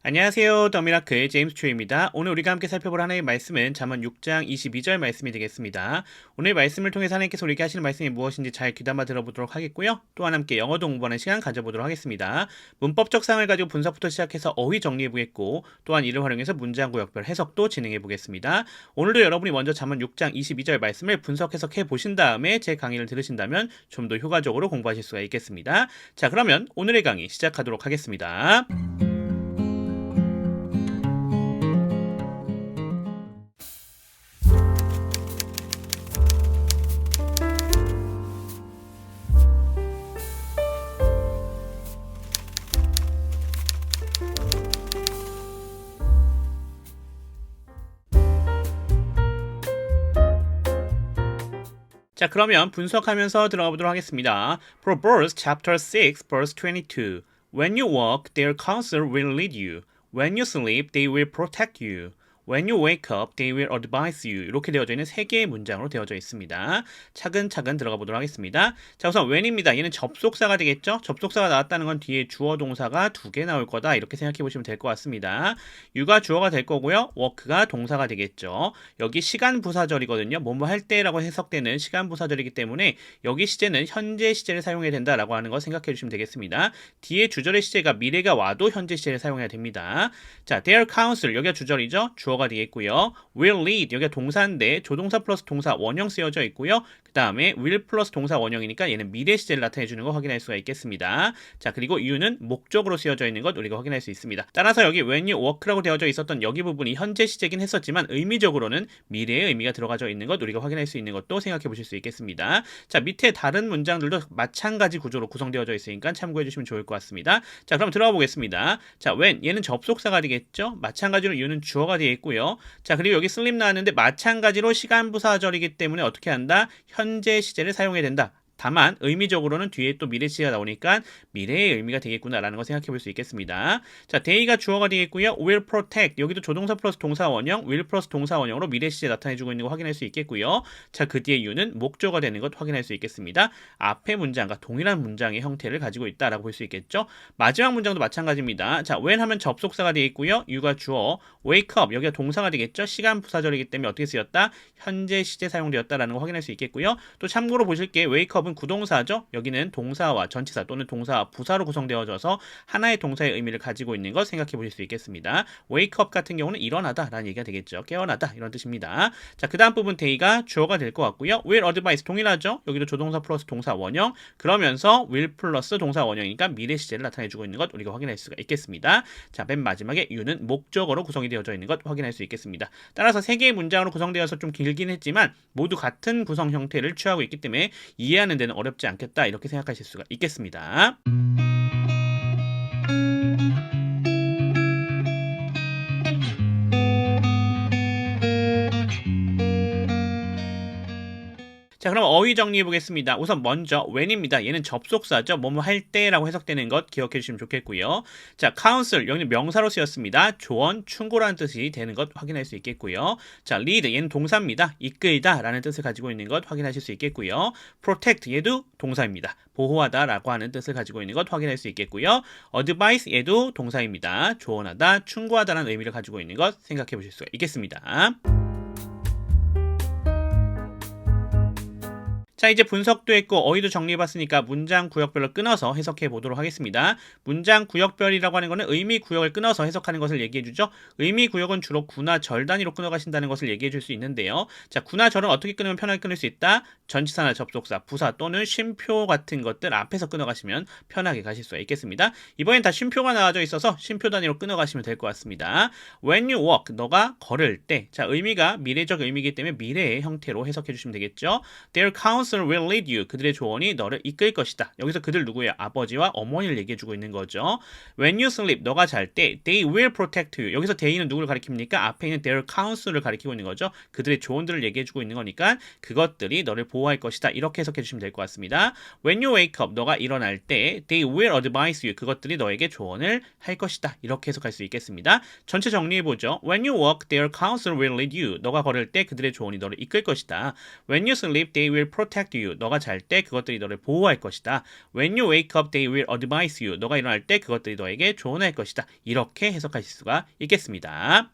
안녕하세요. 더미라클 제임스 초입니다. 오늘 우리가 함께 살펴볼 하나의 말씀은 잠언 6장 22절 말씀이 되겠습니다. 오늘 말씀을 통해서 하나님께서 우리에게 하시는 말씀이 무엇인지 잘 귀담아 들어보도록 하겠고요. 또한 함께 영어도 공부하는 시간 가져보도록 하겠습니다. 문법적 사항을 가지고 분석부터 시작해서 어휘 정리해보겠고 또한 이를 활용해서 문장 구역별 해석도 진행해보겠습니다. 오늘도 여러분이 먼저 잠언 6장 22절 말씀을 분석 해석해 보신 다음에 제 강의를 들으신다면 좀 더 효과적으로 공부하실 수가 있겠습니다. 자, 그러면 오늘의 강의 시작하도록 하겠습니다. 자, 그러면 분석하면서 들어가 보도록 하겠습니다. Proverbs chapter 6 verse 22. When you walk, their counsel will lead you. When you sleep, they will protect you. When you wake up, they will advise you. 이렇게 되어져 있는 세 개의 문장으로 되어져 있습니다. 차근차근 들어가 보도록 하겠습니다. 자, 우선 when입니다. 얘는 접속사가 되겠죠? 접속사가 나왔다는 건 뒤에 주어 동사가 두 개 나올 거다. 이렇게 생각해 보시면 될 것 같습니다. you가 주어가 될 거고요. work가 동사가 되겠죠. 여기 시간 부사절이거든요. 뭐뭐 할 때라고 해석되는 시간 부사절이기 때문에 여기 시제는 현재 시제를 사용해야 된다라고 하는 거 생각해 주시면 되겠습니다. 뒤에 주절의 시제가 미래가 와도 현재 시제를 사용해야 됩니다. 자, their counsel 여기가 주절이죠. 주어가 되겠고요. will lead 여기가 동사인데 조동사 플러스 동사 원형 쓰여져 있고요. 그 다음에 will 플러스 동사 원형이니까 얘는 미래 시제를 나타내 주는 거 확인할 수가 있겠습니다. 자, 그리고 you는 목적으로 쓰여져 있는 것 우리가 확인할 수 있습니다. 따라서 여기 when you work라고 되어져 있었던 여기 부분이 현재 시제긴 했었지만 의미적으로는 미래의 의미가 들어가져 있는 것 우리가 확인할 수 있는 것도 생각해 보실 수 있겠습니다. 자, 밑에 다른 문장들도 마찬가지 구조로 구성되어져 있으니까 참고해 주시면 좋을 것 같습니다. 자, 그럼 들어가 보겠습니다. 자, when 얘는 접속사가 되겠죠. 마찬가지로 you는 주어가 되어 있고요. 자, 그리고 여기 sleep 나왔는데 마찬가지로 시간 부사절이기 때문에 어떻게 한다? 현재 시제를 사용해야 된다. 다만 의미적으로는 뒤에 또 미래 시제가 나오니까 미래의 의미가 되겠구나라는 거 생각해 볼 수 있겠습니다. 자, day가 주어가 되겠고요. will protect 여기도 조동사 플러스 동사 원형, will 플러스 동사 원형으로 미래 시제 나타내주고 있는 거 확인할 수 있겠고요. 자, 그 뒤에 you는 목조가 되는 것 확인할 수 있겠습니다. 앞의 문장과 동일한 문장의 형태를 가지고 있다라고 볼 수 있겠죠. 마지막 문장도 마찬가지입니다. 자, when 하면 접속사가 되겠고요. you가 주어, wake up 여기가 동사가 되겠죠. 시간 부사절이기 때문에 어떻게 쓰였다? 현재 시제 사용되었다라는 거 확인할 수 있겠고요. 또 참고로 보실 게 wake up은 구동사죠. 여기는 동사와 전치사 또는 동사와 부사로 구성되어져서 하나의 동사의 의미를 가지고 있는 것 생각해 보실 수 있겠습니다. wake up 같은 경우는 일어나다 라는 얘기가 되겠죠. 깨어나다 이런 뜻입니다. 자, 그 다음 부분 day가 주어가 될 것 같고요. will advise 동일하죠. 여기도 조동사 플러스 동사 원형 그러면서 will 플러스 동사 원형이니까 미래 시제를 나타내주고 있는 것 우리가 확인할 수가 있겠습니다. 자, 맨 마지막에 you는 목적어로 구성이 되어져 있는 것 확인할 수 있겠습니다. 따라서 세 개의 문장으로 구성되어서 좀 길긴 했지만 모두 같은 구성 형태를 취하고 있기 때문에 이해하는 데는 어렵지 않겠다 이렇게 생각하실 수가 있겠습니다. 자, 그럼 어휘 정리해 보겠습니다. 우선 먼저 when입니다. 얘는 접속사죠. 뭐뭐 할 때라고 해석되는 것 기억해 주시면 좋겠고요. 자, counsel 여기는 명사로 쓰였습니다. 조언, 충고라는 뜻이 되는 것 확인할 수 있겠고요. 자, lead 얘는 동사입니다. 이끌다 라는 뜻을 가지고 있는 것 확인하실 수 있겠고요. protect 얘도 동사입니다. 보호하다 라고 하는 뜻을 가지고 있는 것 확인할 수 있겠고요. advise 얘도 동사입니다. 조언하다, 충고하다라는 의미를 가지고 있는 것 생각해 보실 수가 있겠습니다. 자, 이제 분석도 했고 어휘도 정리해봤으니까 문장 구역별로 끊어서 해석해 보도록 하겠습니다. 문장 구역별이라고 하는 것은 의미 구역을 끊어서 해석하는 것을 얘기해주죠. 의미 구역은 주로 구나 절 단위로 끊어가신다는 것을 얘기해줄 수 있는데요. 자, 구나 절은 어떻게 끊으면 편하게 끊을 수 있다? 전치사나 접속사, 부사 또는 쉼표 같은 것들 앞에서 끊어가시면 편하게 가실 수가 있겠습니다. 이번엔 다 쉼표가 나와져 있어서 쉼표 단위로 끊어가시면 될 것 같습니다. When you walk, 너가 걸을 때. 자, 의미가 미래적 의미이기 때문에 미래의 형태로 해석해 주시면 되겠죠. Their counsel will lead you. 그들의 조언이 너를 이끌 것이다. 여기서 그들 누구예요? 아버지와 어머니를 얘기해주고 있는 거죠. When you sleep, 너가 잘 때 they will protect you. 여기서 they는 누구를 가리킵니까? 앞에 있는 their counsel을 가리키고 있는 거죠. 그들의 조언들을 얘기해주고 있는 거니까 그것들이 너를 보호할 것이다. 이렇게 해석해 주시면 될 것 같습니다. When you wake up, 너가 일어날 때 they will advise you. 그것들이 너에게 조언을 할 것이다. 이렇게 해석할 수 있겠습니다. 전체 정리해보죠. When you walk, their counsel will lead you. 너가 걸을 때 그들의 조언이 너를 이끌 것이다. When you sleep, they will protect protect you. 너가 잘 때 그것들이 너를 보호할 것이다. When you wake up, they will advise you. 너가 일어날 때 그것들이 너에게 조언할 것이다. 이렇게 해석하실 수가 있겠습니다.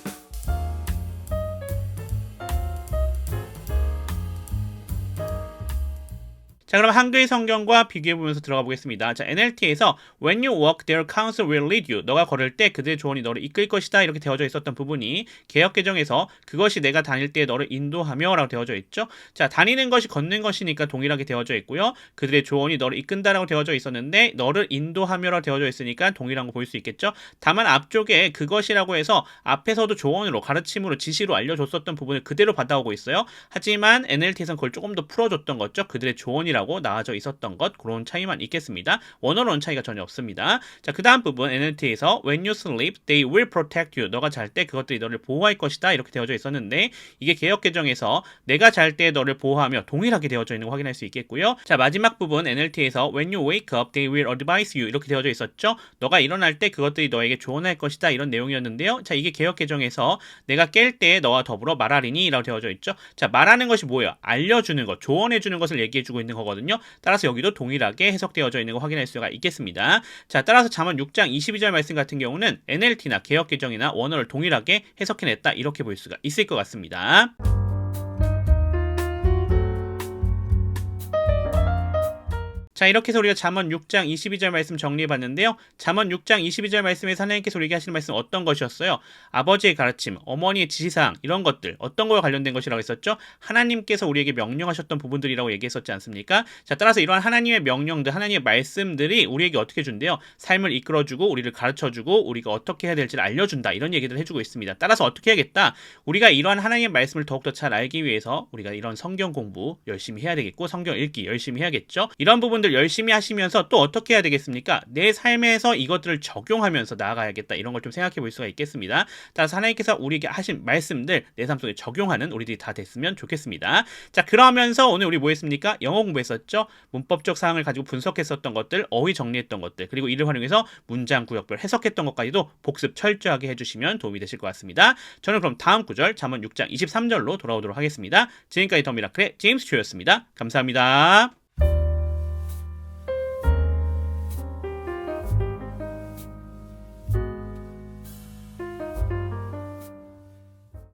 자, 그럼 한글 성경과 비교해보면서 들어가 보겠습니다. 자, NLT에서 When you walk, their counsel will lead you. 너가 걸을 때 그들의 조언이 너를 이끌 것이다. 이렇게 되어져 있었던 부분이 개역개정에서 그것이 내가 다닐 때 너를 인도하며 라고 되어져 있죠. 자, 다니는 것이 걷는 것이니까 동일하게 되어져 있고요. 그들의 조언이 너를 이끈다라고 되어져 있었는데 너를 인도하며라고 되어져 있으니까 동일한 거 볼 수 있겠죠. 다만 앞쪽에 그것이라고 해서 앞에서도 조언으로 가르침으로 지시로 알려줬었던 부분을 그대로 받아오고 있어요. 하지만 NLT에서는 그걸 조금 더 풀어줬던 거죠. 그들의 조언이라고 나와져 있었던 것, 그런 차이만 있겠습니다. 원어로는 차이가 전혀 없습니다. 자, 그 다음 부분 NLT에서 When you sleep, they will protect you. 너가 잘 때 그것들이 너를 보호할 것이다. 이렇게 되어져 있었는데 이게 개역개정에서 내가 잘 때 너를 보호하며 동일하게 되어져 있는 거 확인할 수 있겠고요. 자, 마지막 부분 NLT에서 When you wake up, they will advise you. 이렇게 되어져 있었죠. 너가 일어날 때 그것들이 너에게 조언할 것이다. 이런 내용이었는데요. 자, 이게 개역개정에서 내가 깰 때 너와 더불어 말하리니 라고 되어져 있죠. 자, 말하는 것이 뭐예요? 알려주는 것, 조언해주는 것을 얘기해주고 있는 거거든요. 따라서 여기도 동일하게 해석되어져 있는 거 확인할 수가 있겠습니다. 자, 따라서 잠언 6장 22절 말씀 같은 경우는 NLT나 개역개정이나 원어를 동일하게 해석해냈다 이렇게 볼 수가 있을 것 같습니다. 자, 이렇게 해서 우리가 잠언 6장 22절 말씀 정리해봤는데요. 잠언 6장 22절 말씀에서 하나님께서 우리에게 하시는 말씀 어떤 것이었어요? 아버지의 가르침, 어머니의 지시사항 이런 것들 어떤 거와 관련된 것이라고 했었죠? 하나님께서 우리에게 명령하셨던 부분들이라고 얘기했었지 않습니까? 자, 따라서 이러한 하나님의 명령들, 하나님의 말씀들이 우리에게 어떻게 준대요? 삶을 이끌어주고 우리를 가르쳐주고 우리가 어떻게 해야 될지를 알려준다 이런 얘기들을 해주고 있습니다. 따라서 어떻게 해야겠다? 우리가 이러한 하나님의 말씀을 더욱더 잘 알기 위해서 우리가 이런 성경 공부 열심히 해야 되겠고 성경 읽기 열심히 해야겠죠? 이런 부분들 열심히 하시면서 또 어떻게 해야 되겠습니까? 내 삶에서 이것들을 적용하면서 나아가야겠다 이런 걸 좀 생각해 볼 수가 있겠습니다. 따라서 하나님께서 우리에게 하신 말씀들 내 삶 속에 적용하는 우리들이 다 됐으면 좋겠습니다. 자, 그러면서 오늘 우리 뭐 했습니까? 영어 공부했었죠? 문법적 사항을 가지고 분석했었던 것들, 어휘 정리했던 것들, 그리고 이를 활용해서 문장 구역별 해석했던 것까지도 복습 철저하게 해주시면 도움이 되실 것 같습니다. 저는 그럼 다음 구절 잠언 6장 23절로 돌아오도록 하겠습니다. 지금까지 더 미라클의 제임스 튜였습니다. 감사합니다.